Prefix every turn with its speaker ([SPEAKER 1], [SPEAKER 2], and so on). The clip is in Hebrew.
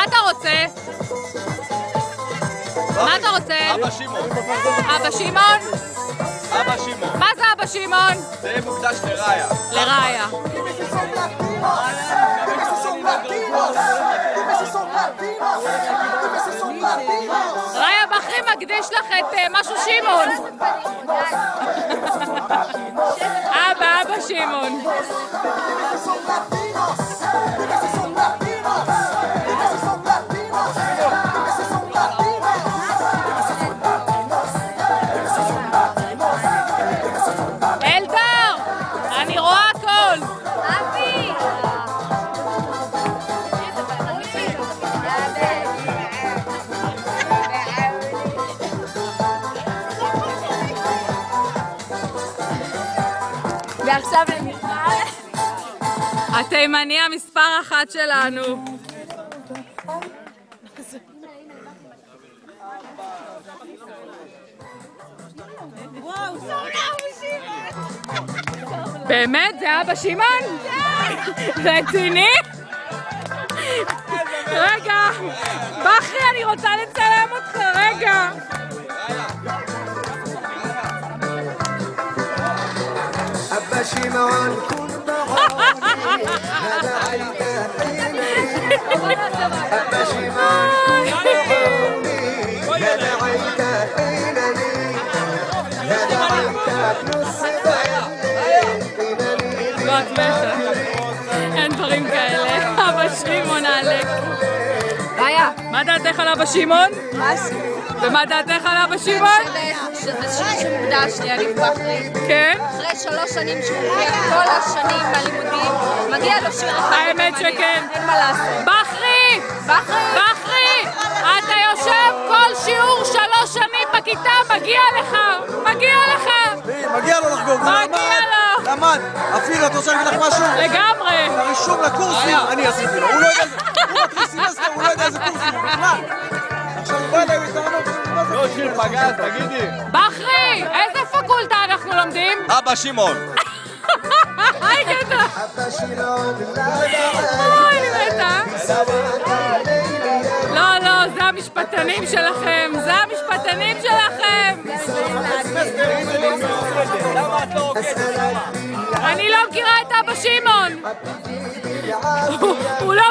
[SPEAKER 1] מה אתה רוצה? מה אתה רוצה?
[SPEAKER 2] אבא שמעון.
[SPEAKER 1] אבא שמעון?
[SPEAKER 2] אבא שמעון.
[SPEAKER 1] מה זה אבא שמעון?
[SPEAKER 2] זה מוקדש לראיה.
[SPEAKER 1] לראיה. ראיה בחרי מקדיש לך את משהו שמעון. אבא שמעון. אלדר, אני רואה הכל. אבי. ועכשיו למיכל. התימני המספר 1 שלנו. באמת? זה אבא שמעון? רציני? רגע, בחרי, אני רוצה לצלם אותך, רגע.
[SPEAKER 3] אבא שמעון אבא שמעון
[SPEAKER 1] אין דברים כאלה. אבא שמעון עלק. ראיה, מה דעתך על אבא שמעון? ומה דעתך על אבא שמעון?
[SPEAKER 4] שזה שיר שמוקדש ליניב בחרי.
[SPEAKER 1] כן?
[SPEAKER 4] אחרי 3 שנים שהוא הופיע כל השנים בלימודים, מגיע לו שיר אחד.
[SPEAKER 1] האמת שכן.
[SPEAKER 4] אין מה לעשות.
[SPEAKER 1] בחרי! בחרי! אתה יושב כל שיעור 3 שנים בכיתה, מגיע לך! מגיע לך!
[SPEAKER 5] מגיע לו לחגוג.
[SPEAKER 1] מגיע לו!
[SPEAKER 5] למד. אפילו, את רוצה להגיד לך משהו?
[SPEAKER 1] לגמרי!
[SPEAKER 5] הרישום לקורסים, אני עשיתי לו. הוא לא יודע איזה... הוא מתחיל סמסטר, הוא לא יודע איזה קורסים. בכלל. עכשיו הוא בא אליי בטענות.
[SPEAKER 2] לא, שיר פגז, תגידי.
[SPEAKER 1] בחרי! איזה פקולטה אנחנו לומדים?
[SPEAKER 2] אבא שמעון.
[SPEAKER 1] היי גדול!
[SPEAKER 3] אבא שמעון
[SPEAKER 1] אוי, אני מתה. לא, זה המשפטנים שלכם. זה המשפטנים שלכם. אני לא מכירה את אבא שמעון. הוא לא